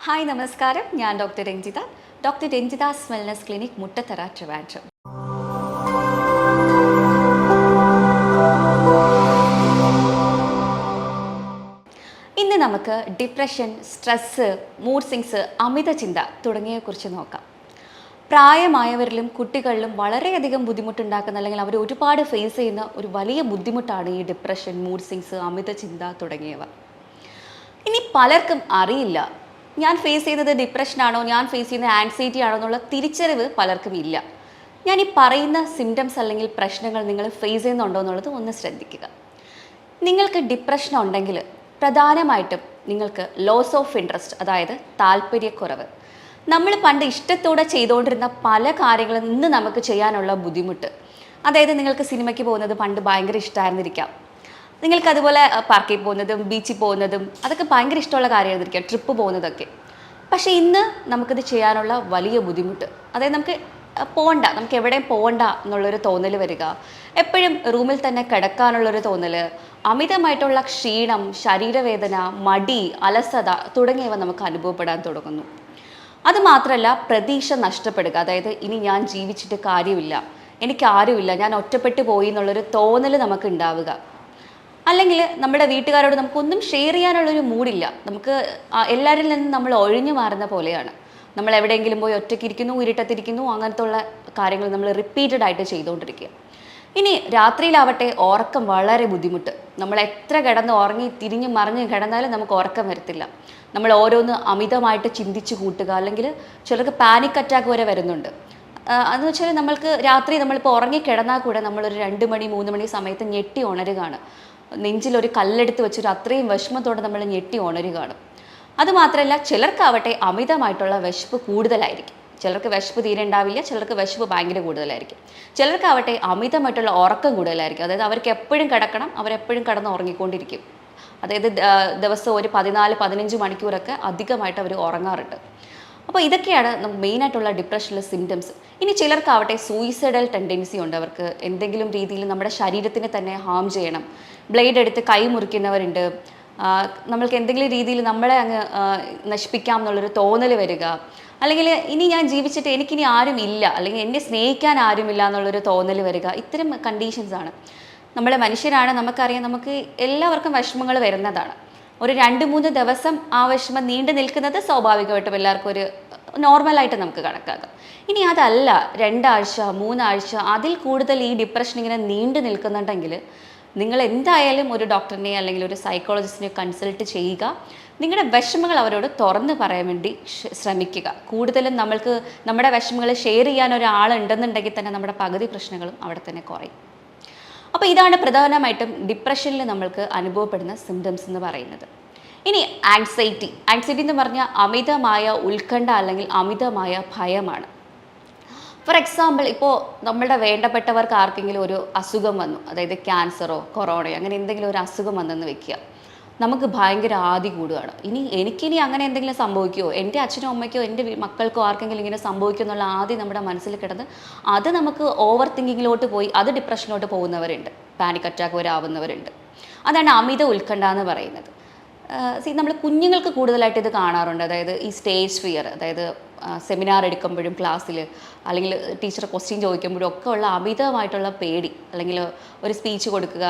Hi നമസ്കാരം, ഞാൻ doctor Ranjitha. Doctor Ranjitha's wellness clinic, Muttathara, Trivandrum. ഇന്ന് നമുക്ക് ഡിപ്രഷൻ, സ്ട്രെസ്സ്, മൂഡ് സ്വിങ്സ്, അമിത ചിന്ത തുടങ്ങിയവയെക്കുറിച്ച് നോക്കാം. പ്രായമായവരിലും കുട്ടികളിലും വളരെയധികം ബുദ്ധിമുട്ടുണ്ടാക്കുന്ന, അല്ലെങ്കിൽ അവർ ഒരുപാട് ഫേസ് ചെയ്യുന്ന ഒരു വലിയ ബുദ്ധിമുട്ടാണ് ഈ ഡിപ്രഷൻ, മൂഡ് സ്വിങ്സ്, അമിത ചിന്ത തുടങ്ങിയവ. ഇനി പലർക്കും അറിയില്ല, ഞാൻ ഫേസ് ചെയ്യുന്നത് ഡിപ്രഷനാണോ, ഞാൻ ഫേസ് ചെയ്യുന്നത് ആൻസൈറ്റി ആണോ എന്നുള്ള തിരിച്ചറിവ് പലർക്കും ഇല്ല. ഞാൻ ഈ പറയുന്ന സിംറ്റംസ് അല്ലെങ്കിൽ പ്രശ്നങ്ങൾ നിങ്ങൾ ഫേസ് ചെയ്യുന്നുണ്ടോ എന്നുള്ളത് ഒന്ന് ശ്രദ്ധിക്കുക. നിങ്ങൾക്ക് ഡിപ്രഷൻ ഉണ്ടെങ്കിൽ പ്രധാനമായിട്ടും നിങ്ങൾക്ക് ലോസ് ഓഫ് ഇൻട്രസ്റ്റ്, അതായത് താല്പര്യക്കുറവ്. നമ്മൾ പണ്ട് ഇഷ്ടത്തോടെ ചെയ്തുകൊണ്ടിരുന്ന പല കാര്യങ്ങളും ഇന്ന് നമുക്ക് ചെയ്യാനുള്ള ബുദ്ധിമുട്ട്. അതായത് നിങ്ങൾക്ക് സിനിമയ്ക്ക് പോകുന്നത് പണ്ട് ഭയങ്കര ഇഷ്ടമായിരുന്നിരിക്കാം, നിങ്ങൾക്ക് അതുപോലെ പാർക്കിൽ പോകുന്നതും ബീച്ചിൽ പോകുന്നതും അതൊക്കെ ഭയങ്കര ഇഷ്ടമുള്ള കാര്യമായിരിക്കാം, ട്രിപ്പ് പോകുന്നതൊക്കെ. പക്ഷേ ഇന്ന് നമുക്കിത് ചെയ്യാനുള്ള വലിയ ബുദ്ധിമുട്ട്, അതായത് നമുക്ക് പോകണ്ട, നമുക്ക് എവിടെയും പോകണ്ട എന്നുള്ളൊരു തോന്നൽ വരിക, എപ്പോഴും റൂമിൽ തന്നെ കിടക്കാനുള്ളൊരു തോന്നൽ, അമിതമായിട്ടുള്ള ക്ഷീണം, ശരീരവേദന, മടി, അലസത തുടങ്ങിയവ നമുക്ക് അനുഭവപ്പെടാൻ തുടങ്ങുന്നു. അതുമാത്രമല്ല, പ്രതീക്ഷ നഷ്ടപ്പെടുക, അതായത് ഇനി ഞാൻ ജീവിച്ചിട്ട് കാര്യമില്ല, എനിക്കാരുമില്ല, ഞാൻ ഒറ്റപ്പെട്ടു പോയി എന്നുള്ളൊരു തോന്നൽ നമുക്ക് ഉണ്ടാവുക. അല്ലെങ്കിൽ നമ്മുടെ വീട്ടുകാരോട് നമുക്കൊന്നും ഷെയർ ചെയ്യാനുള്ളൊരു മൂഡില്ല, നമുക്ക് എല്ലാവരിൽ നിന്നും നമ്മൾ ഒഴിഞ്ഞു മാറുന്ന പോലെയാണ്. നമ്മൾ എവിടെയെങ്കിലും പോയി ഒറ്റയ്ക്കിരിക്കുന്നു, ഇരുട്ടത്തിരിക്കുന്നു, അങ്ങനത്തെ ഉള്ള കാര്യങ്ങൾ നമ്മൾ റിപ്പീറ്റഡ് ആയിട്ട് ചെയ്തുകൊണ്ടിരിക്കുക. ഇനി രാത്രിയിലാവട്ടെ ഉറക്കം വളരെ ബുദ്ധിമുട്ട്. നമ്മൾ എത്ര കിടന്ന് ഉറങ്ങി തിരിഞ്ഞ് മറിഞ്ഞ് കിടന്നാലും നമുക്ക് ഉറക്കം വരത്തില്ല. നമ്മൾ ഓരോന്ന് അമിതമായിട്ട് ചിന്തിച്ച് കൂട്ടുക, അല്ലെങ്കിൽ ചിലർക്ക് പാനിക് അറ്റാക്ക് വരെ വരുന്നുണ്ട്. അതെന്ന് വെച്ചാൽ നമ്മൾക്ക് രാത്രി നമ്മളിപ്പോൾ ഉറങ്ങി കിടന്നാൽ കൂടെ നമ്മളൊരു 2 മണി 3 മണി സമയത്ത് ഞെട്ടി ഉണരുകയാണ്. നെഞ്ചിലൊരു കല്ലെടുത്ത് വെച്ചൊരു അത്രയും വിഷമത്തോടെ നമ്മൾ ഞെട്ടി ഉണരുകയാണ്. അതുമാത്രമല്ല, ചിലർക്കാവട്ടെ അമിതമായിട്ടുള്ള വിശപ്പ് കൂടുതലായിരിക്കും. ചിലർക്ക് വിശപ്പ് തീരെ ഉണ്ടാവില്ല, ചിലർക്ക് വിശപ്പ് ഭയങ്കര കൂടുതലായിരിക്കും. ചിലർക്കാവട്ടെ അമിതമായിട്ടുള്ള ഉറക്കം കൂടുതലായിരിക്കും, അതായത് അവർക്ക് എപ്പോഴും കിടക്കണം, അവരെപ്പോഴും കിടന്ന് ഉറങ്ങിക്കൊണ്ടിരിക്കും. അതായത് ദിവസം ഒരു 14-15 മണിക്കൂറൊക്കെ അധികമായിട്ട് അവർ ഉറങ്ങാറുണ്ട്. അപ്പോൾ ഇതൊക്കെയാണ് മെയിനായിട്ടുള്ള ഡിപ്രഷനിലെ സിംറ്റംസ്. ഇനി ചിലർക്കാവട്ടെ സൂയിസൈഡൽ ടെൻഡൻസി ഉണ്ട്, അവർക്ക് എന്തെങ്കിലും രീതിയിൽ നമ്മുടെ ശരീരത്തിനെ തന്നെ ഹാം ചെയ്യണം, ബ്ലേഡ് എടുത്ത് കൈ മുറിക്കുന്നവരുണ്ട്, നമ്മൾക്ക് എന്തെങ്കിലും രീതിയിൽ നമ്മളെ അങ്ങ് നശിപ്പിക്കാം എന്നുള്ളൊരു തോന്നൽ വരിക, അല്ലെങ്കിൽ ഇനി ഞാൻ ജീവിച്ചിട്ട് എനിക്കിനി ആരും ഇല്ല, അല്ലെങ്കിൽ എന്നെ സ്നേഹിക്കാൻ ആരുമില്ല എന്നുള്ളൊരു തോന്നൽ വരിക. ഇത്തരം കണ്ടീഷൻസാണ്. നമ്മൾ മനുഷ്യരാണ്, നമുക്കറിയാം, നമുക്ക് എല്ലാവർക്കും വിഷമങ്ങൾ വരുന്നതാണ്. ഒരു 2-3 ദിവസം ആ വിഷമം നീണ്ടു നിൽക്കുന്നത് സ്വാഭാവികമായിട്ടും എല്ലാവർക്കും ഒരു നോർമലായിട്ട് നമുക്ക് കണക്കാക്കാം. ഇനി അതല്ല, 2 ആഴ്ച 3 ആഴ്ച അതിൽ കൂടുതൽ ഈ ഡിപ്രഷൻ ഇങ്ങനെ നീണ്ടു നിൽക്കുന്നുണ്ടെങ്കിൽ നിങ്ങൾ എന്തായാലും ഒരു ഡോക്ടറിനെ അല്ലെങ്കിൽ ഒരു സൈക്കോളജിസ്റ്റിനെ കൺസൾട്ട് ചെയ്യുക. നിങ്ങളുടെ വിഷമങ്ങൾ അവരോട് തുറന്ന് പറയാൻ വേണ്ടി ശ്രമിക്കുക. കൂടുതലും നമ്മൾക്ക് നമ്മുടെ വിഷമങ്ങൾ ഷെയർ ചെയ്യാൻ ഒരാളുണ്ടെന്നുണ്ടെങ്കിൽ തന്നെ നമ്മുടെ പകുതി പ്രശ്നങ്ങളും അവിടെ തന്നെ കുറയും. അപ്പോൾ ഇതാണ് പ്രധാനമായിട്ടും ഡിപ്രഷനിൽ നമ്മൾക്ക് അനുഭവപ്പെടുന്ന സിംറ്റംസ് എന്ന് പറയുന്നത്. ഇനി ആൻസൈറ്റി എന്ന് പറഞ്ഞാൽ അമിതമായ ഉത്കണ്ഠ അല്ലെങ്കിൽ അമിതമായ ഭയമാണ്. ഫോർ എക്സാമ്പിൾ, ഇപ്പോൾ നമ്മുടെ വേണ്ടപ്പെട്ടവർക്ക് ആർക്കെങ്കിലും ഒരു അസുഖം വന്നു, അതായത് ക്യാൻസറോ കൊറോണയോ അങ്ങനെ എന്തെങ്കിലും ഒരു അസുഖം വന്നെന്ന് വെക്കുക, നമുക്ക് ഭയങ്കര ആദി കൂടുകയാണ്. എനിക്കിനി അങ്ങനെ എന്തെങ്കിലും സംഭവിക്കുമോ, എൻ്റെ അച്ഛനോ അമ്മയ്ക്കോ എൻ്റെ മക്കൾക്കോ ആർക്കെങ്കിലും ഇങ്ങനെ സംഭവിക്കുമോ എന്നുള്ള ആദ്യം നമ്മുടെ മനസ്സിൽ കിടന്ന് അത് നമുക്ക് ഓവർ തിങ്കിങ്ങിലോട്ട് പോയി അത് ഡിപ്രഷനിലോട്ട് പോകുന്നവരുണ്ട്, പാനിക് അറ്റാക്ക് വരെ ആവുന്നവരുണ്ട്. അതാണ് അമിത ഉത്കണ്ഠ എന്ന് പറയുന്നത്. നമ്മൾ കുഞ്ഞുങ്ങൾക്ക് കൂടുതലായിട്ട് ഇത് കാണാറുണ്ട്. അതായത് ഈ സ്റ്റേജ് ഫിയർ, അതായത് സെമിനാർ എടുക്കുമ്പോഴും ക്ലാസ്സിൽ അല്ലെങ്കിൽ ടീച്ചർ ക്വസ്റ്റ്യൻ ചോദിക്കുമ്പോഴും ഒക്കെ ഉള്ള അമിതമായിട്ടുള്ള പേടി, അല്ലെങ്കിൽ ഒരു സ്പീച്ച് കൊടുക്കുക,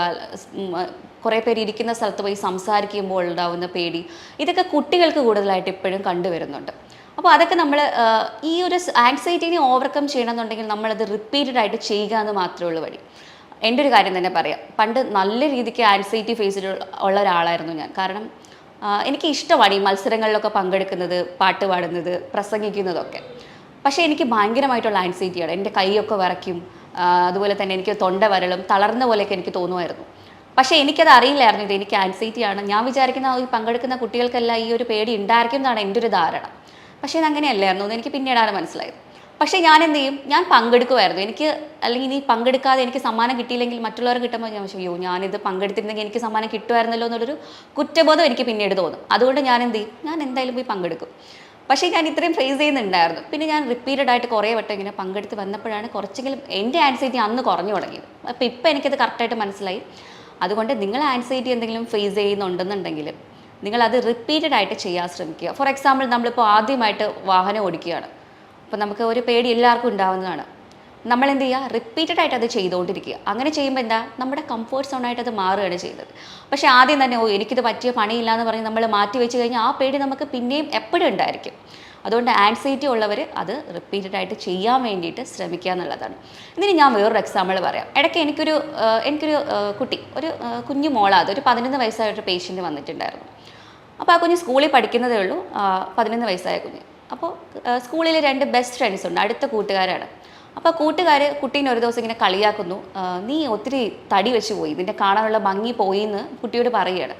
കുറേ പേര് ഇരിക്കുന്ന സ്ഥലത്ത് പോയി സംസാരിക്കുമ്പോൾ ഉണ്ടാവുന്ന പേടി, ഇതൊക്കെ കുട്ടികൾക്ക് കൂടുതലായിട്ട് ഇപ്പോഴും കണ്ടുവരുന്നുണ്ട്. അപ്പോൾ അതൊക്കെ നമ്മൾ ഈ ഒരു ആൻസൈറ്റിനെ ഓവർകം ചെയ്യണമെന്നുണ്ടെങ്കിൽ നമ്മളത് റിപ്പീറ്റഡ് ആയിട്ട് ചെയ്യുക എന്ന് മാത്രമേ ഉള്ളൂ വഴി. എൻ്റെ ഒരു കാര്യം തന്നെ പറയാം, പണ്ട് നല്ല രീതിക്ക് ആൻസൈറ്റി ഫേസിൽ ഉള്ള ഒരാളായിരുന്നു ഞാൻ. കാരണം എനിക്ക് ഇഷ്ടമാണ് ഈ മത്സരങ്ങളിലൊക്കെ പങ്കെടുക്കുന്നത്, പാട്ട് പാടുന്നത്, പ്രസംഗിക്കുന്നതൊക്കെ. പക്ഷേ എനിക്ക് ഭയങ്കരമായിട്ടുള്ള ആൻസൈറ്റിയാണ്. എൻ്റെ കൈയൊക്കെ വിറയ്ക്കും, അതുപോലെ തന്നെ എനിക്ക് തൊണ്ട വരളും, തളർന്ന പോലെയൊക്കെ എനിക്ക് തോന്നുമായിരുന്നു. പക്ഷേ എനിക്കത് അറിയില്ലായിരുന്നു ഇത് എനിക്ക് ആൻസൈറ്റിയാണ്. ഞാൻ വിചാരിക്കുന്ന ഈ പങ്കെടുക്കുന്ന കുട്ടികൾക്കെല്ലാം ഈ ഒരു പേടി ഉണ്ടായിരിക്കും എന്നാണ് എൻ്റെ ഒരു ധാരണ. പക്ഷേ ഇത് അങ്ങനെയല്ലായിരുന്നു എന്ന് എനിക്ക് പിന്നീടാണ് മനസ്സിലായത്. പക്ഷേ ഞാൻ എന്ത് ചെയ്യും, ഞാൻ പങ്കെടുക്കുമായിരുന്നു. എനിക്ക് അല്ലെങ്കിൽ ഇനി പങ്കെടുക്കാതെ എനിക്ക് സമ്മാനം കിട്ടിയില്ലെങ്കിൽ മറ്റുള്ളവർ കിട്ടുമ്പോൾ ഞാൻ അയ്യോ ഞാനിത് പങ്കെടുത്തിരുന്നെങ്കിൽ എനിക്ക് സമ്മാനം കിട്ടുമായിരുന്നല്ലോ എന്നുള്ളൊരു കുറ്റബോധം എനിക്ക് പിന്നീട് തോന്നും. അതുകൊണ്ട് ഞാൻ എന്ത് ചെയ്യും, ഞാൻ എന്തായാലും പോയി പങ്കെടുക്കും. പക്ഷേ ഞാൻ ഇത്രയും ഫേസ് ചെയ്യുന്നുണ്ടായിരുന്നു. പിന്നെ ഞാൻ റിപ്പീറ്റഡ് ആയിട്ട് കുറേ വട്ടം ഇങ്ങനെ പങ്കെടുത്ത് വന്നപ്പോഴാണ് കുറച്ചെങ്കിലും എൻ്റെ ആൻസൈറ്റി അന്ന് കുറഞ്ഞു തുടങ്ങിയത്. അപ്പോൾ ഇപ്പോൾ എനിക്കത് കറക്റ്റായിട്ട് മനസ്സിലായി. അതുകൊണ്ട് നിങ്ങൾ ആൻസൈറ്റി എന്തെങ്കിലും ഫേസ് ചെയ്യുന്നുണ്ടെന്നുണ്ടെങ്കിൽ നിങ്ങളത് റിപ്പീറ്റഡ് ആയിട്ട് ചെയ്യാൻ ശ്രമിക്കുക. ഫോർ എക്സാമ്പിൾ നമ്മളിപ്പോൾ ആദ്യമായിട്ട് വാഹനം ഓടിക്കുകയാണ്. അപ്പോൾ നമുക്ക് ഒരു പേടി എല്ലാവർക്കും ഉണ്ടാവുന്നതാണ്. നമ്മൾ എന്ത് ചെയ്യുക, റിപ്പീറ്റഡ് ആയിട്ട് അത് ചെയ്തുകൊണ്ടിരിക്കുക. അങ്ങനെ ചെയ്യുമ്പോൾ എന്താ, നമ്മുടെ കംഫേർട്ട് സോണായിട്ട് അത് മാറുകയാണ് ചെയ്യുന്നത്. പക്ഷേ ആദ്യം തന്നെ എനിക്കിത് പറ്റിയ പണിയില്ല എന്ന് പറഞ്ഞ് നമ്മൾ മാറ്റി വെച്ച് കഴിഞ്ഞാൽ ആ പേടി നമുക്ക് പിന്നെയും എപ്പോഴും ഉണ്ടായിരിക്കും. അതുകൊണ്ട് ആൻസൈറ്റി ഉള്ളവർ അത് റിപ്പീറ്റഡ് ആയിട്ട് ചെയ്യാൻ വേണ്ടിയിട്ട് ശ്രമിക്കുക എന്നുള്ളതാണ്. ഇതിന് ഞാൻ വേറൊരു എക്സാമ്പിൾ പറയാം. ഇടയ്ക്ക് എനിക്കൊരു കുട്ടി, ഒരു കുഞ്ഞു മോളാത്, ഒരു 11 വയസ്സായൊരു പേഷ്യൻറ്റ് വന്നിട്ടുണ്ടായിരുന്നു. അപ്പോൾ ആ കുഞ്ഞ് സ്കൂളിൽ പഠിക്കുന്നതേ ഉള്ളൂ, 11 വയസ്സായ കുഞ്ഞ്. അപ്പോൾ സ്കൂളിൽ 2 ബെസ്റ്റ് ഫ്രണ്ട്സ് ഉണ്ട്, അടുത്ത കൂട്ടുകാരാണ്. അപ്പോൾ കൂട്ടുകാർ കുട്ടീനെ ഒരു ദിവസം ഇങ്ങനെ കളിയാക്കുന്നു, നീ ഒത്തിരി തടി വെച്ച് പോയി, നിൻ്റെ കാണാനുള്ള ഭംഗി പോയി എന്ന് കുട്ടിയോട് പറയുകയാണ്.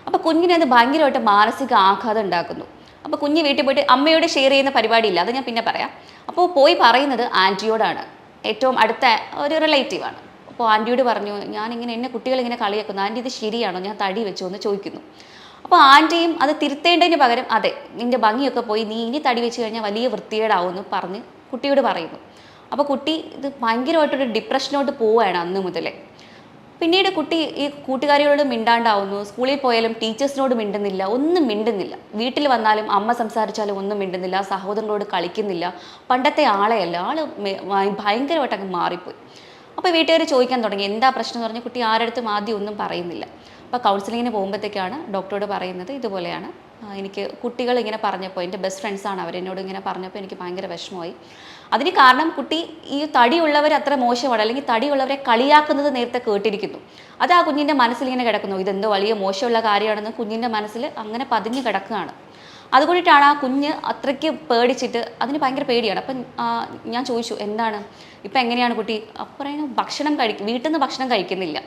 അപ്പോൾ കുഞ്ഞിനത് ഭയങ്കരമായിട്ട് മാനസിക ആഘാതം ഉണ്ടാക്കുന്നു. അപ്പോൾ കുഞ്ഞ് വീട്ടിൽ പോയിട്ട് അമ്മയോട് ഷെയർ ചെയ്യുന്ന പരിപാടിയില്ല, അത് ഞാൻ പിന്നെ പറയാം. അപ്പോൾ പോയി പറയുന്നത് ആൻറ്റിയോടാണ്, ഏറ്റവും അടുത്ത ഒരു റിലേറ്റീവാണ്. അപ്പോൾ ആൻറ്റിയോട് പറഞ്ഞു, ഞാനിങ്ങനെ എന്നെ കുട്ടികളിങ്ങനെ കളിയാക്കുന്നു, ആൻറ്റി ഇത് ശരിയാണോ, ഞാൻ തടി വെച്ചോ എന്ന് ചോദിക്കുന്നു. അപ്പോൾ ആൻറ്റിയും അത് തിരുത്തേണ്ടതിന് പകരം അതെ നിൻ്റെ ഭംഗിയൊക്കെ പോയി, നീ ഇനി തടി വെച്ച് കഴിഞ്ഞാൽ വലിയ വൃത്തികേടാവുമെന്ന് പറഞ്ഞ് കുട്ടിയോട് പറയുന്നു. അപ്പോൾ കുട്ടി ഇത് ഭയങ്കരമായിട്ടൊരു ഡിപ്രഷനോട്ട് പോവുകയാണ് അന്ന് മുതലേ. പിന്നീട് കുട്ടി ഈ കൂട്ടുകാരികളോട് മിണ്ടാണ്ടാവുന്നു, സ്കൂളിൽ പോയാലും ടീച്ചേഴ്സിനോട് മിണ്ടുന്നില്ല, ഒന്നും മിണ്ടുന്നില്ല. വീട്ടിൽ വന്നാലും അമ്മ സംസാരിച്ചാലും ഒന്നും മിണ്ടുന്നില്ല, സഹോദരങ്ങളോട് കളിക്കുന്നില്ല, പണ്ടത്തെ ആളെയല്ല, ഭയങ്കരമായിട്ട് അങ്ങ് മാറിപ്പോയി. അപ്പോൾ വീട്ടുകാർ ചോദിക്കാൻ തുടങ്ങി എന്താ പ്രശ്നം എന്ന് പറഞ്ഞാൽ കുട്ടി ആരടുത്തും ആദ്യം ഒന്നും പറയുന്നില്ല. അപ്പോൾ കൗൺസിലിങ്ങിന് പോകുമ്പോഴത്തേക്കാണ് ഡോക്ടറോട് പറയുന്നത് ഇതുപോലെയാണ്, എനിക്ക് കുട്ടികൾ ഇങ്ങനെ പറഞ്ഞപ്പോൾ, എൻ്റെ ബെസ്റ്റ് ഫ്രണ്ട്സാണ് അവരെന്നോട് ഇങ്ങനെ പറഞ്ഞപ്പോൾ എനിക്ക് ഭയങ്കര വിഷമമായി. അതിന് കാരണം കുട്ടി ഈ തടിയുള്ളവർ അത്ര മോശമാണ്, അല്ലെങ്കിൽ തടിയുള്ളവരെ കളിയാക്കുന്നത് നേരത്തെ കേട്ടിരിക്കുന്നു. അത് ആ കുഞ്ഞിൻ്റെ മനസ്സിലിങ്ങനെ കിടക്കുന്നു, ഇതെന്തോ വലിയ മോശമുള്ള കാര്യമാണെന്ന് കുഞ്ഞിൻ്റെ മനസ്സിൽ അങ്ങനെ പതിഞ്ഞ് കിടക്കുകയാണ്. അതുകൊണ്ടിട്ടാണ് ആ കുഞ്ഞ് അത്രയ്ക്ക് പേടിച്ചിട്ട്, അതിന് ഭയങ്കര പേടിയാണ്. അപ്പം ഞാൻ ചോദിച്ചു എന്താണ് ഇപ്പം എങ്ങനെയാണ് കുട്ടി? അപ്പം പറയുന്നു വീട്ടിൽ നിന്ന് ഭക്ഷണം കഴിക്കുന്നില്ല,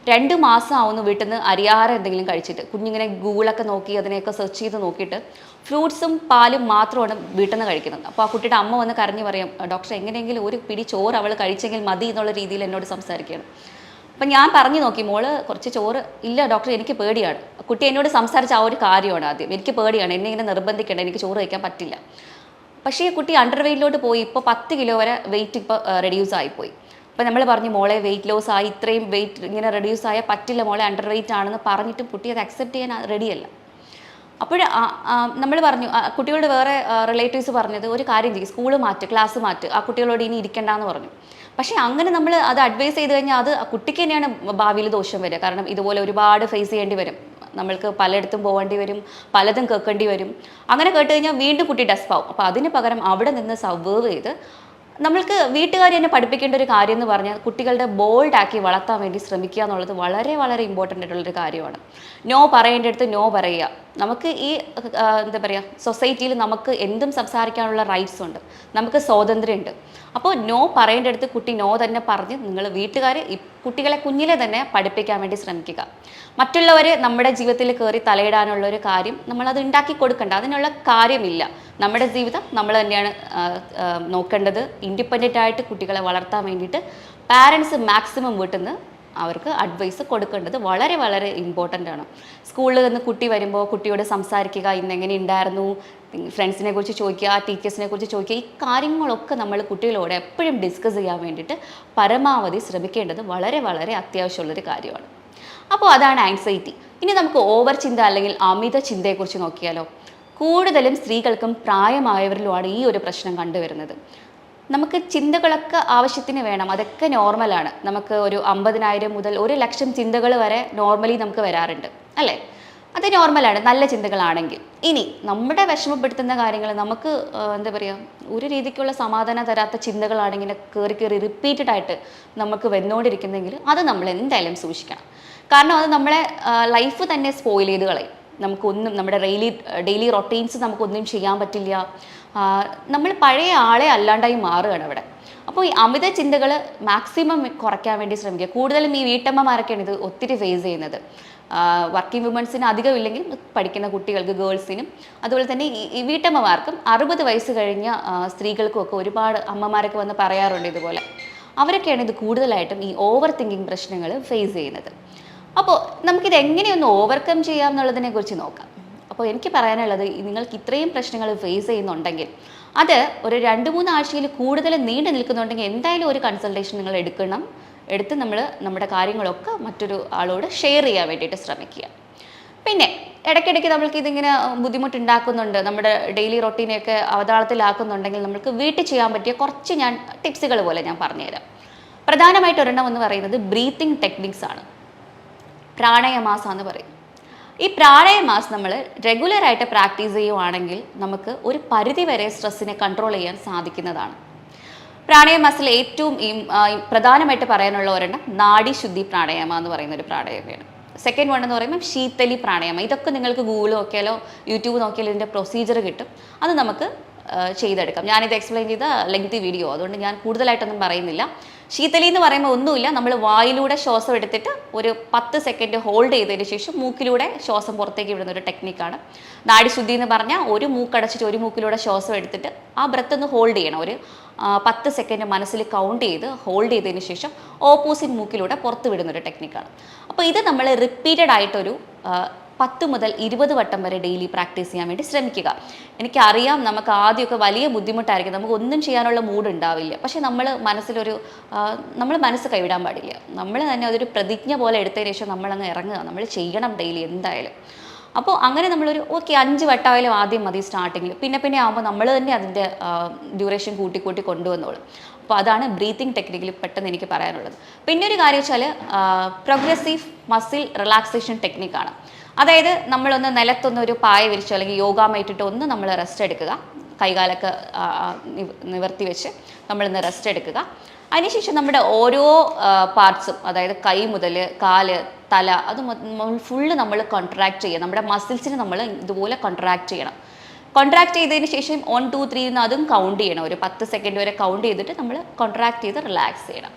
2 മാസം ആവുന്നു വീട്ടിൽ നിന്ന് അരിയാഹാരം എന്തെങ്കിലും കഴിച്ചിട്ട്. കുഞ്ഞിങ്ങനെ ഗൂഗിളൊക്കെ നോക്കി അതിനെയൊക്കെ സെർച്ച് ചെയ്ത് നോക്കിയിട്ട് ഫ്രൂട്ട്സും പാലും മാത്രമാണ് വീട്ടിൽ നിന്ന് കഴിക്കുന്നത്. അപ്പോൾ ആ കുട്ടിയുടെ അമ്മ വന്ന് കരഞ്ഞു പറയും, ഡോക്ടർ എങ്ങനെയെങ്കിലും ഒരു പിടി ചോറ് അവൾ കഴിച്ചെങ്കിൽ മതി എന്നുള്ള രീതിയിൽ എന്നോട് സംസാരിക്കുകയാണ്. അപ്പം ഞാൻ പറഞ്ഞു നോക്കി, മോള് കുറച്ച് ചോറ്, ഇല്ല ഡോക്ടർ എനിക്ക് പേടിയാണ്. കുട്ടി എന്നോട് സംസാരിച്ച ആ ഒരു കാര്യമാണ് ആദ്യം, എനിക്ക് പേടിയാണ്, എന്നെ ഇങ്ങനെ നിർബന്ധിക്കേണ്ട, എനിക്ക് ചോറ് കഴിക്കാൻ പറ്റില്ല. പക്ഷേ ഈ കുട്ടി അണ്ടർ വെയിറ്റിലോട്ട് പോയി, ഇപ്പോൾ 10 കിലോ വരെ വെയിറ്റ് ഇപ്പോൾ റെഡ്യൂസ് ആയിപ്പോയി. അപ്പോൾ നമ്മൾ പറഞ്ഞു മോളെ വെയിറ്റ് ലോസ് ആയി, ഇത്രയും വെയിറ്റ് ഇങ്ങനെ റെഡ്യൂസ് ആയാൽ പറ്റില്ല മോളെ, അണ്ടർ വെയിറ്റ് ആണെന്ന് പറഞ്ഞിട്ടും കുട്ടി അത് അക്സെപ്റ്റ് ചെയ്യാൻ റെഡിയല്ല. അപ്പോൾ നമ്മൾ പറഞ്ഞു, കുട്ടികളുടെ വേറെ റിലേറ്റീവ്സ് പറഞ്ഞത് ഒരു കാര്യം ചെയ്യും, സ്കൂൾ മാറ്റ്, ക്ലാസ് മാറ്റ്, ആ കുട്ടികളോട് ഇനി ഇരിക്കേണ്ടെന്ന് പറഞ്ഞു. പക്ഷേ അങ്ങനെ നമ്മൾ അത് അഡ്വൈസ് ചെയ്ത് കഴിഞ്ഞാൽ അത് കുട്ടിക്ക് തന്നെയാണ് ഭാവിയിൽ ദോഷം വരിക. കാരണം ഇതുപോലെ ഒരുപാട് ഫേസ് ചെയ്യേണ്ടി വരും, നമ്മൾക്ക് പലയിടത്തും പോകേണ്ടി വരും, പലതും കേൾക്കേണ്ടി വരും. അങ്ങനെ കേട്ട് കഴിഞ്ഞാൽ വീണ്ടും കുട്ടി ഡെസ്പാവും. അപ്പോൾ അതിന് പകരം അവിടെ നിന്ന് സർവൈവ് ചെയ്ത് നമ്മൾക്ക് വീട്ടുകാർ തന്നെ പഠിപ്പിക്കേണ്ട ഒരു കാര്യം എന്ന് പറഞ്ഞാൽ കുട്ടികളുടെ ബോൾഡാക്കി വളർത്താൻ വേണ്ടി ശ്രമിക്കുക എന്നുള്ളത് വളരെ വളരെ ഇമ്പോർട്ടൻ്റ് ആയിട്ടുള്ളൊരു കാര്യമാണ്. നോ പറയേണ്ടടുത്ത് നോ പറയുക. നമുക്ക് ഈ എന്താ പറയുക, സൊസൈറ്റിയിൽ നമുക്ക് എന്തും സംസാരിക്കാനുള്ള റൈറ്റ്സ് ഉണ്ട്, നമുക്ക് സ്വാതന്ത്ര്യമുണ്ട്. അപ്പോൾ നോ പറയേണ്ടടുത്ത് കുട്ടി നോ തന്നെ പറഞ്ഞ് നിങ്ങൾ വീട്ടുകാർ കുട്ടികളെ കുഞ്ഞിലെ തന്നെ പഠിപ്പിക്കാൻ വേണ്ടി ശ്രമിക്കുക. മറ്റുള്ളവർ നമ്മുടെ ജീവിതത്തിൽ കയറി തലയിടാനുള്ള ഒരു കാര്യം നമ്മളത് ഉണ്ടാക്കി കൊടുക്കണ്ട, അതിനുള്ള കാര്യമില്ല. നമ്മുടെ ജീവിതം നമ്മൾ തന്നെയാണ് നോക്കേണ്ടത്. ഇൻഡിപെൻഡൻ്റ് ആയിട്ട് കുട്ടികളെ വളർത്താൻ വേണ്ടിയിട്ട് പാരൻസ് മാക്സിമം വീട്ടിൽ നിന്ന് അവർക്ക് അഡ്വൈസ് കൊടുക്കേണ്ടത് വളരെ വളരെ ഇമ്പോർട്ടൻ്റ് ആണ്. സ്കൂളിൽ നിന്ന് കുട്ടി വരുമ്പോൾ കുട്ടിയോട് സംസാരിക്കുക, ഇന്നെങ്ങനെ ഉണ്ടായിരുന്നു, ഫ്രണ്ട്സിനെ കുറിച്ച് ചോദിക്കുക, ടീച്ചേഴ്സിനെ കുറിച്ച് ചോദിക്കുക. ഈ കാര്യങ്ങളൊക്കെ നമ്മൾ കുട്ടികളോട് എപ്പോഴും ഡിസ്കസ് ചെയ്യാൻ വേണ്ടിയിട്ട് പരമാവധി ശ്രമിക്കേണ്ടത് വളരെ വളരെ അത്യാവശ്യമുള്ളൊരു കാര്യമാണ്. അപ്പോൾ അതാണ് ആൻസൈറ്റി. ഇനി നമുക്ക് ഓവർ ചിന്ത അല്ലെങ്കിൽ അമിത ചിന്തയെക്കുറിച്ച് നോക്കിയാലോ. കൂടുതലും സ്ത്രീകൾക്കും പ്രായമായവരിലുമാണ് ഈ ഒരു പ്രശ്നം കണ്ടുവരുന്നത്. നമുക്ക് ചിന്തകളൊക്കെ ആവശ്യത്തിന് വേണം, അതൊക്കെ നോർമലാണ്. നമുക്ക് ഒരു 50,000 മുതൽ 1,00,000 ചിന്തകൾ വരെ നോർമലി നമുക്ക് വരാറുണ്ട്, അല്ലേ? അത് നോർമലാണ്, നല്ല ചിന്തകളാണെങ്കിൽ. ഇനി നമ്മുടെ വിഷമപ്പെടുത്തുന്ന കാര്യങ്ങൾ, നമുക്ക് എന്താ പറയുക, ഒരു രീതിക്കുള്ള സമാധാനം തരാത്ത ചിന്തകളാണെങ്കിൽ കയറി കയറി റിപ്പീറ്റഡ് ആയിട്ട് നമുക്ക് വന്നുകൊണ്ടിരിക്കുന്നെങ്കിൽ അത് നമ്മൾ എന്തായാലും സൂക്ഷിക്കണം. കാരണം അത് നമ്മളെ ലൈഫ് തന്നെ സ്പോയിൽ ചെയ്ത് കളയും. നമുക്കൊന്നും നമ്മുടെ ഡെയിലി റൊട്ടീൻസ് നമുക്കൊന്നും ചെയ്യാൻ പറ്റില്ല. നമ്മൾ പഴയ ആളെ അല്ലാണ്ടായി മാറുകയാണ് അവിടെ. അപ്പോൾ ഈ അമിത ചിന്തകൾ മാക്സിമം കുറയ്ക്കാൻ വേണ്ടി ശ്രമിക്കുക. കൂടുതലും ഈ വീട്ടമ്മമാരൊക്കെയാണ് ഇത് ഒത്തിരി ഫേസ് ചെയ്യുന്നത്. വർക്കിംഗ് വുമൻസിന് അധികം ഇല്ലെങ്കിൽ പഠിക്കുന്ന കുട്ടികൾക്ക്, ഗേൾസിനും, അതുപോലെ തന്നെ ഈ വീട്ടമ്മമാർക്കും 60 വയസ്സ് കഴിഞ്ഞ സ്ത്രീകൾക്കും ഒക്കെ ഒരുപാട് അമ്മമാരൊക്കെ വന്ന് പറയാറുണ്ട് ഇതുപോലെ. അവരൊക്കെയാണ് ഇത് കൂടുതലായിട്ടും ഈ ഓവർ തിങ്കിങ് പ്രശ്നങ്ങൾ ഫേസ് ചെയ്യുന്നത്. അപ്പോൾ നമുക്കിത് എങ്ങനെയൊന്ന് ഓവർകം ചെയ്യാം എന്നുള്ളതിനെ കുറിച്ച് നോക്കാം. അപ്പോൾ എനിക്ക് പറയാനുള്ളത്, നിങ്ങൾക്ക് ഇത്രയും പ്രശ്നങ്ങൾ ഫേസ് ചെയ്യുന്നുണ്ടെങ്കിൽ അത് ഒരു 2-3 ആഴ്ചയിൽ കൂടുതൽ നീണ്ടു നിൽക്കുന്നുണ്ടെങ്കിൽ എന്തായാലും ഒരു കൺസൾട്ടേഷൻ നിങ്ങൾ എടുത്ത് നമ്മൾ നമ്മുടെ കാര്യങ്ങളൊക്കെ മറ്റൊരു ആളോട് ഷെയർ ചെയ്യാൻ വേണ്ടിയിട്ട് ശ്രമിക്കുക. പിന്നെ ഇടയ്ക്കിടയ്ക്ക് നമ്മൾക്ക് ഇതിങ്ങനെ ബുദ്ധിമുട്ടുണ്ടാക്കുന്നുണ്ട്, നമ്മുടെ ഡെയിലി റൊട്ടീനെയൊക്കെ അവതാളത്തിലാക്കുന്നുണ്ടെങ്കിൽ നമുക്ക് വീട്ടിൽ ചെയ്യാൻ പറ്റിയ കുറച്ച് ഞാൻ ടിപ്സുകൾ പോലെ ഞാൻ പറഞ്ഞുതരാം. പ്രധാനമായിട്ട് ഒരെണ്ണം എന്ന് പറയുന്നത് ബ്രീത്തിങ് ടെക്നിക്സ് ആണ്. പ്രാണായാമാസം എന്ന് പറയും. ഈ പ്രാണായാമാസ് നമ്മൾ റെഗുലറായിട്ട് പ്രാക്ടീസ് ചെയ്യുവാണെങ്കിൽ നമുക്ക് ഒരു പരിധി വരെ സ്ട്രെസ്സിനെ കൺട്രോൾ ചെയ്യാൻ സാധിക്കുന്നതാണ്. പ്രാണായാമാസിൽ ഏറ്റവും പ്രധാനമായിട്ട് പറയാനുള്ള ഒരെണ്ണം നാഡീശുദ്ധി പ്രാണായാമം എന്ന് പറയുന്ന ഒരു പ്രാണായാമമാണ്. സെക്കൻഡ് വൺ എന്ന് പറയുമ്പോൾ ശീതലി പ്രാണായാമം. ഇതൊക്കെ നിങ്ങൾക്ക് ഗൂഗിൾ നോക്കിയാലോ യൂട്യൂബ് നോക്കിയാലോ ഇതിൻ്റെ പ്രൊസീജിയർ കിട്ടും. അത് നമുക്ക് ചെയ്തെടുക്കാം. ഞാനിത് എക്സ്പ്ലെയിൻ ചെയ്ത ലെങ്തി വീഡിയോ, അതുകൊണ്ട് ഞാൻ കൂടുതലായിട്ടൊന്നും പറയുന്നില്ല. ശീതലി എന്ന് പറയുമ്പോൾ ഒന്നുമില്ല, നമ്മൾ വായിലൂടെ ശ്വാസം എടുത്തിട്ട് ഒരു 10 സെക്കൻഡ് ഹോൾഡ് ചെയ്തതിന് ശേഷം മൂക്കിലൂടെ ശ്വാസം പുറത്തേക്ക് വിടുന്ന ഒരു ടെക്നിക്കാണ്. നാഡിശുദ്ധി എന്ന് പറഞ്ഞാൽ ഒരു മൂക്കടച്ചിട്ട് ഒരു മൂക്കിലൂടെ ശ്വാസം എടുത്തിട്ട് ആ ബ്രത്ത് ഒന്ന് ഹോൾഡ് ചെയ്യണം. ഒരു 10 സെക്കൻഡ് മനസ്സിൽ കൗണ്ട് ചെയ്ത് ഹോൾഡ് ചെയ്തതിന് ശേഷം ഓപ്പോസിറ്റ് മൂക്കിലൂടെ പുറത്ത് വിടുന്നൊരു ടെക്നിക്കാണ്. അപ്പോൾ ഇത് നമ്മൾ റിപ്പീറ്റഡ് ആയിട്ടൊരു 10 മുതൽ 20 വട്ടം വരെ ഡെയിലി പ്രാക്ടീസ് ചെയ്യാൻ വേണ്ടി ശ്രമിക്കുക. എനിക്കറിയാം നമുക്ക് ആദ്യമൊക്കെ വലിയ ബുദ്ധിമുട്ടായിരിക്കും, നമുക്ക് ഒന്നും ചെയ്യാനുള്ള മൂഡ് ഉണ്ടാവില്ല. പക്ഷേ നമ്മൾ മനസ്സ് കൈവിടാൻ പാടില്ല. നമ്മൾ തന്നെ അതൊരു പ്രതിജ്ഞ പോലെ എടുത്തതിന് ശേഷം നമ്മളങ്ങ് ഇറങ്ങുക, നമ്മൾ ചെയ്യണം ഡെയിലി എന്തായാലും. അപ്പോൾ അങ്ങനെ നമ്മളൊരു 5 വട്ടമായാലും ആദ്യം മതി സ്റ്റാർട്ടിങ്ങിൽ. പിന്നെ ആകുമ്പോൾ നമ്മൾ തന്നെ അതിൻ്റെ ഡ്യൂറേഷൻ കൂട്ടി കൊണ്ടുവന്നോളും. അപ്പോൾ അതാണ് ബ്രീത്തിങ് ടെക്നിക്കിൽ പെട്ടെന്ന് എനിക്ക് പറയാനുള്ളത്. പിന്നെ ഒരു കാര്യം വെച്ചാൽ പ്രോഗ്രസീവ് മസിൽ റിലാക്സേഷൻ ടെക്നിക്കാണ്. അതായത് നമ്മളൊന്ന് നിലത്തൊന്ന് ഒരു പായ വിരിച്ചോ അല്ലെങ്കിൽ യോഗ മാറ്റിട്ടോ ഒന്ന് നമ്മൾ റെസ്റ്റ് എടുക്കുക. കൈകാലൊക്കെ നിവർത്തി വെച്ച് നമ്മളൊന്ന് റെസ്റ്റ് എടുക്കുക. അതിനുശേഷം നമ്മുടെ ഓരോ പാർട്സും, അതായത് കൈ മുതൽ കാല്, തല, അത് ഫുള്ള് നമ്മൾ കോൺട്രാക്ട് ചെയ്യുക. നമ്മുടെ മസിൽസിന് നമ്മൾ ഇതുപോലെ കോൺട്രാക്ട് ചെയ്യണം. കോൺട്രാക്ട് ചെയ്തതിന് ശേഷം 1 2 3 എന്ന് അതും കൗണ്ട് ചെയ്യണം. ഒരു 10 സെക്കൻഡ് വരെ കൗണ്ട് ചെയ്തിട്ട് നമ്മൾ കോൺട്രാക്ട് ചെയ്ത് റിലാക്സ് ചെയ്യണം.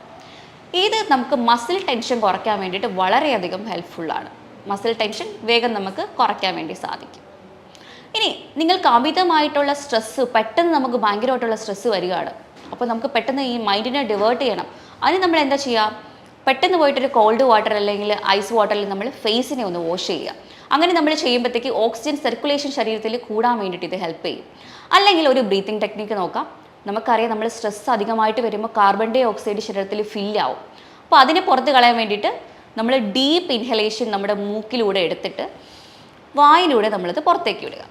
ഇത് നമുക്ക് മസിൽ ടെൻഷൻ കുറയ്ക്കാൻ വേണ്ടിയിട്ട് വളരെയധികം ഹെൽപ്ഫുള്ളാണ്. മസിൽ ടെൻഷൻ വേഗം നമുക്ക് കുറയ്ക്കാൻ വേണ്ടി സാധിക്കും. ഇനി നിങ്ങൾക്ക് അമിതമായിട്ടുള്ള സ്ട്രെസ്സ്, പെട്ടെന്ന് നമുക്ക് ഭയങ്കരമായിട്ടുള്ള സ്ട്രെസ്സ് വരികയാണ്. അപ്പോൾ നമുക്ക് പെട്ടെന്ന് ഈ മൈൻഡിനെ ഡിവേർട്ട് ചെയ്യണം. അതിന് നമ്മൾ എന്താ ചെയ്യുക? പെട്ടെന്ന് പോയിട്ടൊരു കോൾഡ് വാട്ടർ അല്ലെങ്കിൽ ഐസ് വാട്ടറിൽ നമ്മൾ ഫേസിനെ ഒന്ന് വാഷ് ചെയ്യുക. അങ്ങനെ നമ്മൾ ചെയ്യുമ്പോഴത്തേക്ക് ഓക്സിജൻ സർക്കുലേഷൻ ശരീരത്തിൽ കൂടാൻ വേണ്ടിയിട്ട് ഇത് ഹെൽപ്പ് ചെയ്യും. അല്ലെങ്കിൽ ഒരു ബ്രീത്തിങ് ടെക്നിക്ക് നോക്കാം. നമുക്കറിയാം നമ്മൾ സ്ട്രെസ് അധികമായിട്ട് വരുമ്പോൾ കാർബൺ ഡൈ ഓക്സൈഡ് ശരീരത്തിൽ ഫില്ലാവും. അപ്പോൾ അതിനെ പുറത്ത് കളയാൻ വേണ്ടിയിട്ട് നമ്മൾ ഡീപ്പ് ഇൻഹലേഷൻ നമ്മുടെ മൂക്കിലൂടെ എടുത്തിട്ട് വായിലൂടെ നമ്മളത് പുറത്തേക്ക് വിടുക.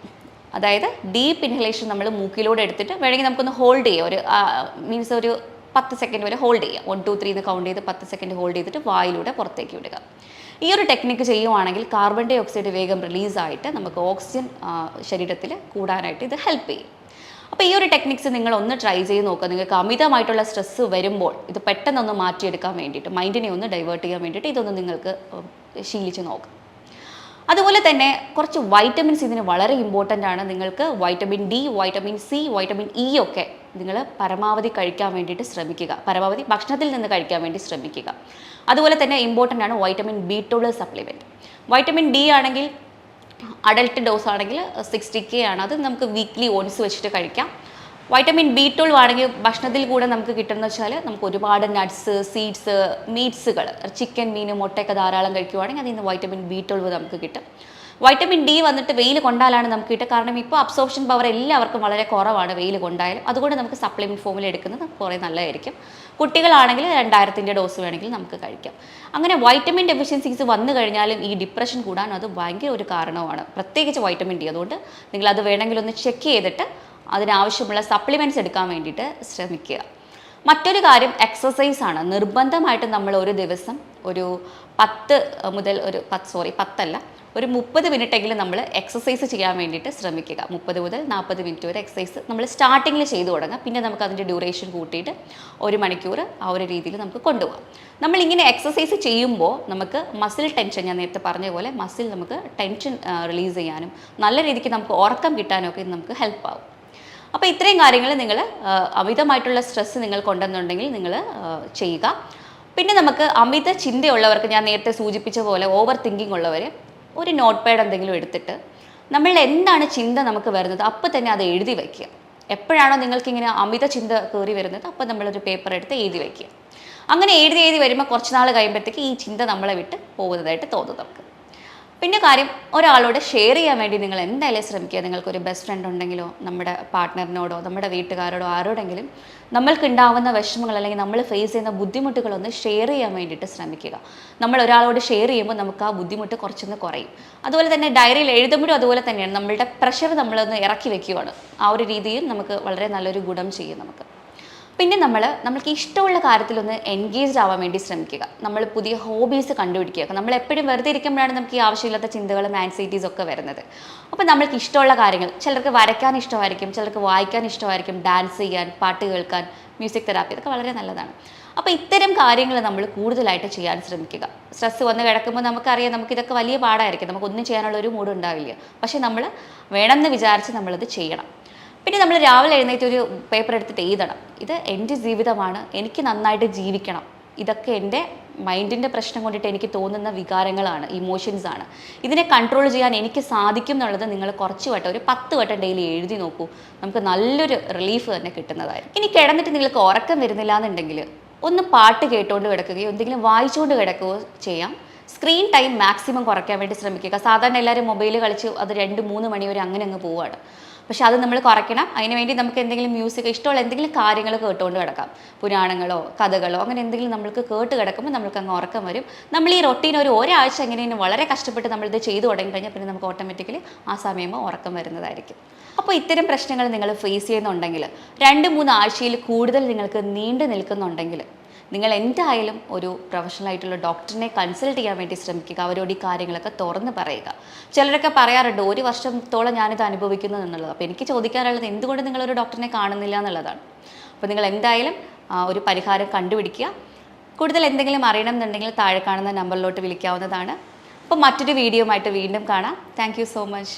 അതായത് ഡീപ്പ് ഇൻഹലേഷൻ നമ്മൾ മൂക്കിലൂടെ എടുത്തിട്ട് വേണമെങ്കിൽ നമുക്കൊന്ന് ഹോൾഡ് ചെയ്യാം. ഒരു 10 സെക്കൻഡ് വരെ ഹോൾഡ് ചെയ്യുക. 1 2 3 എന്ന് കൗണ്ട് ചെയ്ത് 10 സെക്കൻഡ് ഹോൾഡ് ചെയ്തിട്ട് വായിലൂടെ പുറത്തേക്ക് വിടുക. ഈ ഒരു ടെക്നിക്ക് ചെയ്യുവാണെങ്കിൽ കാർബൺ ഡൈ ഓക്സൈഡ് വേഗം റിലീസായിട്ട് നമുക്ക് ഓക്സിജൻ ശരീരത്തിൽ കൂടാനായിട്ട് ഇത് ഹെൽപ്പ് ചെയ്യും. അപ്പോൾ ഈ ഒരു ടെക്നിക്സ് നിങ്ങൾ ഒന്ന് ട്രൈ ചെയ്ത് നോക്കുക. നിങ്ങൾക്ക് അമിതമായിട്ടുള്ള സ്ട്രെസ്സ് വരുമ്പോൾ ഇത് പെട്ടെന്നൊന്ന് മാറ്റിയെടുക്കാൻ വേണ്ടിയിട്ട്, മൈൻഡിനെ ഒന്ന് ഡൈവേർട്ട് ചെയ്യാൻ വേണ്ടിയിട്ട് ഇതൊന്ന് നിങ്ങൾക്ക് ശീലിച്ച് നോക്കാം. അതുപോലെ തന്നെ കുറച്ച് വൈറ്റമിൻസ് ഇതിന് വളരെ ഇമ്പോർട്ടൻ്റ് ആണ്. നിങ്ങൾക്ക് vitamin D, vitamin C, vitamin E ഒക്കെ നിങ്ങൾ പരമാവധി കഴിക്കാൻ വേണ്ടിയിട്ട് ശ്രമിക്കുക. പരമാവധി ഭക്ഷണത്തിൽ നിന്ന് കഴിക്കാൻ വേണ്ടി ശ്രമിക്കുക. അതുപോലെ തന്നെ ഇമ്പോർട്ടൻ്റ് ആണ് vitamin B12 supplement. Vitamin D ആണെങ്കിൽ അഡൽട്ട് ഡോസ് ആണെങ്കിൽ 60K ആണ്. അത് നമുക്ക് വീക്ക്ലി ഓൺസ് വെച്ചിട്ട് കഴിക്കാം. വൈറ്റമിൻ B12 ആണെങ്കിൽ ഭക്ഷണത്തിൽ കൂടെ നമുക്ക് കിട്ടുന്നത് വെച്ചാൽ നമുക്ക് ഒരുപാട് നട്ട്സ്, സീഡ്സ്, മീറ്റ്സുകൾ, ചിക്കൻ, മീൻ, മുട്ടയൊക്കെ ധാരാളം കഴിക്കുവാണെങ്കിൽ അതിൽ നിന്ന് വൈറ്റമിൻ B12 നമുക്ക് കിട്ടും. വൈറ്റമിൻ ഡി വന്നിട്ട് വെയിൽ കൊണ്ടാലാണ് നമുക്ക് കിട്ടുക. കാരണം ഇപ്പോൾ അബ്സോർപ്ഷൻ പവർ എല്ലാവർക്കും വളരെ കുറവാണ് വെയിൽ കൊണ്ടായാലും. അതുകൊണ്ട് നമുക്ക് സപ്ലിമെൻറ്റ് ഫോമിൽ എടുക്കുന്നത് കുറേ നല്ലതായിരിക്കും. കുട്ടികളാണെങ്കിൽ 2000-ൻ്റെ ഡോസ് വേണമെങ്കിൽ നമുക്ക് കഴിക്കാം. അങ്ങനെ വൈറ്റമിൻ ഡെഫിഷ്യൻസീസ് വന്നു കഴിഞ്ഞാലും ഈ ഡിപ്രഷൻ കൂടാൻ അത് ഭയങ്കര ഒരു കാരണമാണ്, പ്രത്യേകിച്ച് വൈറ്റമിൻ ഡി. അതുകൊണ്ട് നിങ്ങളത് വേണമെങ്കിൽ ഒന്ന് ചെക്ക് ചെയ്തിട്ട് അതിനാവശ്യമുള്ള സപ്ലിമെൻറ്റ്സ് എടുക്കാൻ വേണ്ടിയിട്ട് ശ്രമിക്കുക. മറ്റൊരു കാര്യം എക്സസൈസ് ആണ്. നിർബന്ധമായിട്ട് നമ്മൾ ഒരു ദിവസം ഒരു 30 മിനിറ്റെങ്കിലും നമ്മൾ എക്സസൈസ് ചെയ്യാൻ വേണ്ടിയിട്ട് ശ്രമിക്കുക. 30 മുതൽ 40 മിനിറ്റ് വരെ എക്സസൈസ് നമ്മൾ സ്റ്റാർട്ടിങ്ങിൽ ചെയ്തു തുടങ്ങുക. പിന്നെ നമുക്ക് അതിൻ്റെ ഡ്യൂറേഷൻ കൂട്ടിയിട്ട് 1 മണിക്കൂർ ആ ഒരു രീതിയിൽ നമുക്ക് കൊണ്ടുപോകാം. നമ്മളിങ്ങനെ എക്സസൈസ് ചെയ്യുമ്പോൾ നമുക്ക് മസിൽ ടെൻഷൻ, ഞാൻ നേരത്തെ പറഞ്ഞ പോലെ മസിൽ നമുക്ക് ടെൻഷൻ റിലീസ് ചെയ്യാനും നല്ല രീതിക്ക് നമുക്ക് ഉറക്കം കിട്ടാനും ഒക്കെ ഇത് നമുക്ക് ഹെൽപ്പ് ആവും. അപ്പോൾ ഇത്രയും കാര്യങ്ങൾ നിങ്ങൾ അമിതമായിട്ടുള്ള സ്ട്രെസ്സ് നിങ്ങൾക്കുണ്ടെന്നുണ്ടെങ്കിൽ നിങ്ങൾ ചെയ്യുക. പിന്നെ നമുക്ക് അമിത ചിന്തയുള്ളവർക്ക്, ഞാൻ നേരത്തെ സൂചിപ്പിച്ച പോലെ ഓവർ തിങ്കിങ് ഉള്ളവർ, ഒരു നോട്ട് പാഡ് എന്തെങ്കിലും എടുത്തിട്ട് നമ്മളുടെ എന്താണ് ചിന്ത നമുക്ക് വരുന്നത് അപ്പോൾ തന്നെ അത് എഴുതി വയ്ക്കുക. എപ്പോഴാണോ നിങ്ങൾക്കിങ്ങനെ അമിത ചിന്ത കയറി വരുന്നത് അപ്പോൾ നമ്മളൊരു പേപ്പർ എടുത്ത് എഴുതി വയ്ക്കുക. അങ്ങനെ എഴുതി വരുമ്പോൾ കുറച്ച് നാൾ കഴിയുമ്പോഴത്തേക്ക് ഈ ചിന്ത നമ്മളെ വിട്ട് പോകുന്നതായിട്ട് തോന്നും നമുക്ക്. പിന്നെ കാര്യം, ഒരാളോട് ഷെയർ ചെയ്യാൻ വേണ്ടി നിങ്ങൾ എന്തായാലും ശ്രമിക്കുക. നിങ്ങൾക്കൊരു ബെസ്റ്റ് ഫ്രണ്ട് ഉണ്ടെങ്കിലോ നമ്മുടെ പാർട്ട്ണറിനോടോ നമ്മുടെ വീട്ടുകാരോടോ ആരോടെങ്കിലും നമ്മൾക്കുണ്ടാവുന്ന വിഷമങ്ങൾ അല്ലെങ്കിൽ നമ്മൾ ഫേസ് ചെയ്യുന്ന ബുദ്ധിമുട്ടുകളൊന്ന് ഷെയർ ചെയ്യാൻ വേണ്ടിയിട്ട് ശ്രമിക്കുക. നമ്മൾ ഒരാളോട് ഷെയർ ചെയ്യുമ്പോൾ നമുക്ക് ആ ബുദ്ധിമുട്ട് കുറച്ചൊന്ന് കുറയും. അതുപോലെ തന്നെ ഡയറിയിൽ എഴുതുമ്പോഴും അതുപോലെ തന്നെയാണ്, നമ്മളുടെ പ്രഷർ നമ്മളൊന്ന് ഇറക്കി വെക്കുകയാണ്. ആ ഒരു രീതിയിൽ നമുക്ക് വളരെ നല്ലൊരു ഗുണം ചെയ്യും നമുക്ക്. പിന്നെ നമ്മൾക്ക് ഇഷ്ടമുള്ള കാര്യത്തിലൊന്ന് എൻഗേജ്ഡ് ആവാൻ വേണ്ടി ശ്രമിക്കുക. നമ്മൾ പുതിയ ഹോബീസ് കണ്ടുപിടിക്കുക. നമ്മൾ എപ്പോഴും വെറുതെ ഇരിക്കുമ്പോഴാണ് നമുക്ക് ഈ ആവശ്യമില്ലാത്ത ചിന്തകളും ആൻസൈറ്റീസ് ഒക്കെ വരുന്നത്. അപ്പോൾ നമ്മൾക്ക് ഇഷ്ടമുള്ള കാര്യങ്ങൾ, ചിലർക്ക് വരയ്ക്കാൻ ഇഷ്ടമായിരിക്കും, ചിലർക്ക് വായിക്കാൻ ഇഷ്ടമായിരിക്കും, ഡാൻസ് ചെയ്യാൻ, പാട്ട് കേൾക്കാൻ, മ്യൂസിക് തെറാപ്പി, ഇതൊക്കെ വളരെ നല്ലതാണ്. അപ്പോൾ ഇത്തരം കാര്യങ്ങൾ നമ്മൾ കൂടുതലായിട്ട് ചെയ്യാൻ ശ്രമിക്കുക. സ്ട്രെസ്സ് വന്ന് കിടക്കുമ്പോൾ നമുക്കറിയാം നമുക്കിതൊക്കെ വലിയ പാടായിരിക്കും, നമുക്കൊന്നും ചെയ്യാനുള്ള ഒരു മൂഡ് ഉണ്ടാവില്ല. പക്ഷേ നമ്മൾ വേണമെന്ന് വിചാരിച്ച് നമ്മളത് ചെയ്യണം. പിന്നെ നമ്മൾ രാവിലെ എഴുന്നേറ്റ് ഒരു പേപ്പർ എടുത്തിട്ട് എഴുതണം, ഇത് എൻ്റെ ജീവിതമാണ്, എനിക്ക് നന്നായിട്ട് ജീവിക്കണം, ഇതൊക്കെ എൻ്റെ മൈൻഡിൻ്റെ പ്രശ്നം കൊണ്ടിട്ട് എനിക്ക് തോന്നുന്ന വികാരങ്ങളാണ്, ഇമോഷൻസ് ആണ്, ഇതിനെ കൺട്രോൾ ചെയ്യാൻ എനിക്ക് സാധിക്കും എന്നുള്ളത് നിങ്ങൾ കുറച്ച് വട്ടം, ഒരു 10 വട്ടം ഡെയിലി എഴുതി നോക്കൂ. നമുക്ക് നല്ലൊരു റിലീഫ് തന്നെ കിട്ടുന്നതായിരിക്കും. ഇനി കിടന്നിട്ട് നിങ്ങൾക്ക് ഉറക്കം വരുന്നില്ല എന്നുണ്ടെങ്കിൽ ഒന്ന് പാട്ട് കേട്ടുകൊണ്ട് കിടക്കുകയോ എന്തെങ്കിലും വായിച്ചുകൊണ്ട് കിടക്കുകയോ ചെയ്യാം. സ്ക്രീൻ ടൈം മാക്സിമം കുറയ്ക്കാൻ വേണ്ടി ശ്രമിക്കുക. സാധാരണ എല്ലാവരും മൊബൈൽ കളിച്ച് അത് 2-3 മണി വരെ അങ്ങനെ അങ്ങ് പോവുകയാണ്. പക്ഷെ അത് നമ്മൾ കുറയ്ക്കണം. അതിനുവേണ്ടി നമുക്ക് എന്തെങ്കിലും മ്യൂസിക്, ഇഷ്ടമുള്ള എന്തെങ്കിലും കാര്യങ്ങൾ കേട്ടുകൊണ്ട് കിടക്കാം. പുരാണങ്ങളോ കഥകളോ അങ്ങനെ എന്തെങ്കിലും നമ്മൾക്ക് കേട്ട് കിടക്കുമ്പോൾ നമുക്ക് അങ്ങ് ഉറക്കം വരും. നമ്മൾ ഈ റൊട്ടീൻ ഒരാഴ്ച എങ്ങനെയും വളരെ കഷ്ടപ്പെട്ട് നമ്മളിത് ചെയ്തു തുടങ്ങി കഴിഞ്ഞാൽ പിന്നെ നമുക്ക് ഓട്ടോമാറ്റിക്കലി ആ സമയമ്പോൾ ഉറക്കം വരുന്നതായിരിക്കും. അപ്പോൾ ഇത്തരം പ്രശ്നങ്ങൾ നിങ്ങൾ ഫേസ് ചെയ്യുന്നുണ്ടെങ്കിൽ, 2-3 ആഴ്ചയിൽ കൂടുതൽ നിങ്ങൾക്ക് നീണ്ടു നിൽക്കുന്നുണ്ടെങ്കിൽ, നിങ്ങൾ എന്തായാലും ഒരു പ്രൊഫഷണൽ ആയിട്ടുള്ള ഡോക്ടറിനെ കൺസൾട്ട് ചെയ്യാൻ വേണ്ടി ശ്രമിക്കുക. അവരോട് ഈ കാര്യങ്ങളൊക്കെ തുറന്ന് പറയുക. ചിലരൊക്കെ പറയാറുണ്ട് 1 വർഷത്തോളം ഞാനിത് അനുഭവിക്കുന്നു എന്നുള്ളത്. അപ്പോൾ എനിക്ക് ചോദിക്കാനുള്ളത്, എന്തുകൊണ്ട് നിങ്ങളൊരു ഡോക്ടറിനെ കാണുന്നില്ല എന്നുള്ളതാണ്. അപ്പോൾ നിങ്ങൾ എന്തായാലും ഒരു പരിഹാരം കണ്ടുപിടിക്കുക. കൂടുതൽ എന്തെങ്കിലും അറിയണം എന്നുണ്ടെങ്കിൽ താഴെ കാണുന്ന നമ്പറിലോട്ട് വിളിക്കാവുന്നതാണ്. അപ്പോൾ മറ്റൊരു വീഡിയോ ആയിട്ട് വീണ്ടും കാണാം. Thank you so much.